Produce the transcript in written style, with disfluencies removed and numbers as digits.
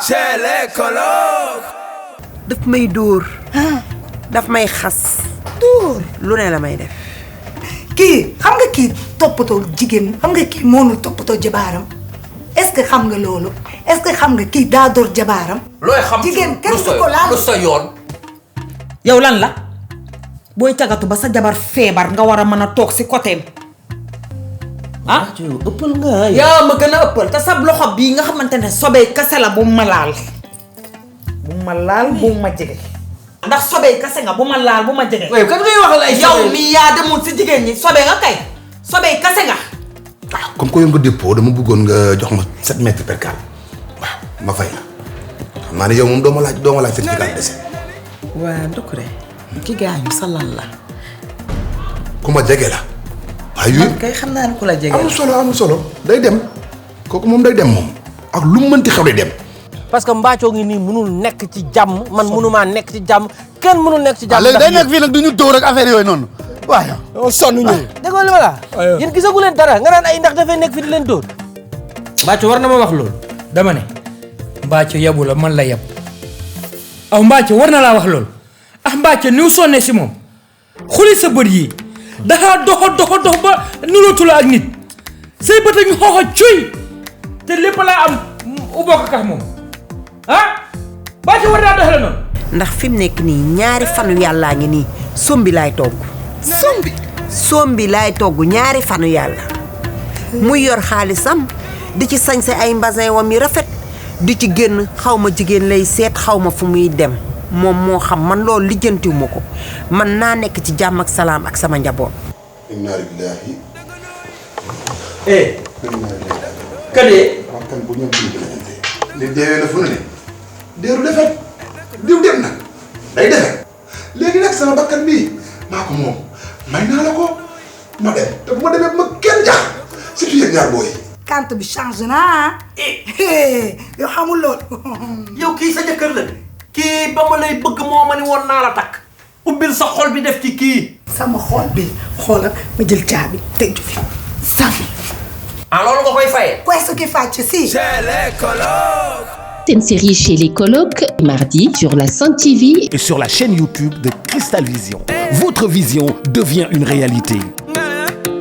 chez les colocs. daf may dóor. daf may xas. dóor lu ne la may def. kii xam nga kii toppatoo jigéen xam nga kii moomul toppatoo jabaaram est-ce que xam nga loolu est-ce que xam nga kii daa door jabaaram. looy xam jigéen kenn du ko laal lu sa yoon. yow lan la booy cagatu ba sa jabar feebar nga war a mën a toog si côtéem ah. yow ëppal nga. yaa ma gën a ëppal te sab loxo bii nga xamante ne sobee kase la bu ma laal. bu ma laal bu ma jege. ndax sobee kase nga bu ma laal bu ma jege. waaye kan ngay waxal ay yow mi yaa demoon si jigéen ñi sobee nga kay sobee kase nga. ah comme ko yoon nga dépôt dama bëggoon nga jox ma 7 mètres percale waaw ma fay la xam naa ne yow moom doo ma laaj certificat de décès. waa Doucouré ki gaañu sa lan la. ku ma jege la. waaye man kay xam naa ne ku la jege. amul solo day dem kooku moom day dem moom ak lu mu mënti xew day dem. parce que Mbathio ngi nii mënul nekk ci jàmm man mënumaa nekk ci jàmm kenn mënul nekk ci jàmm. léegi day nekk fii nag du ñu dóor ak affaire yooyu noonu waaye. sonn ñu. déggoo li ma la. yéen gisagu leen dara nga naan ay ndax dafay nekk fii di leen dóor. Mbathio war na ma wax loolu dama ne Mbathio yabu la man la yab aw Mbathio war na laa wax loolu ah Mbathio ni mu sonnee si moom xuli sa bët yi dafa dox ba nulootu la ak nit say bët ak ñu xooxa cuy te lépp laa am uboo ko kax moom ah Mbathio war naa doxale noonu. ndax fi mu nekk nii ñaari fanu yàllaa ngi nii sombi laay togg. sombi laay togg ñaari fanu yàlla. muy yor xaalisam di ci sañse ay mbasin wam yi rafet di ci génn xaw ma jigéen lay seet xaw ma fu muy dem moom moo xam man loolu lijjantiwu ma ko man naa nekk ci jàmm ak salaam ak sama njaboot. inna lillahi. kadee. waaw kan bu ñëw kii bi la ñu tey. li deewee na fu ne deeru defet diw dem na day defet léegi nag sama bakkan bii maa ko moom may naa la ko ma dem te bu ma demee bu ma kenn jaax surtout yéen ñaar booy. kant bi changé na yow xamul loolu. yow kii sa jëkkër la kii ba ma lay bëgg moo ma ni woon naa la takk ubbil sa xol bi def ci kii. sama xol bi xoolal ma jël caabi tëj fi sànni. ah loolu nga koy fayee. questo che faccio si. chez les colocs. Une série chez les colocs, mardi sur la Sen TV et sur la chaîne YouTube de Cristal Vision. Votre vision devient une réalité.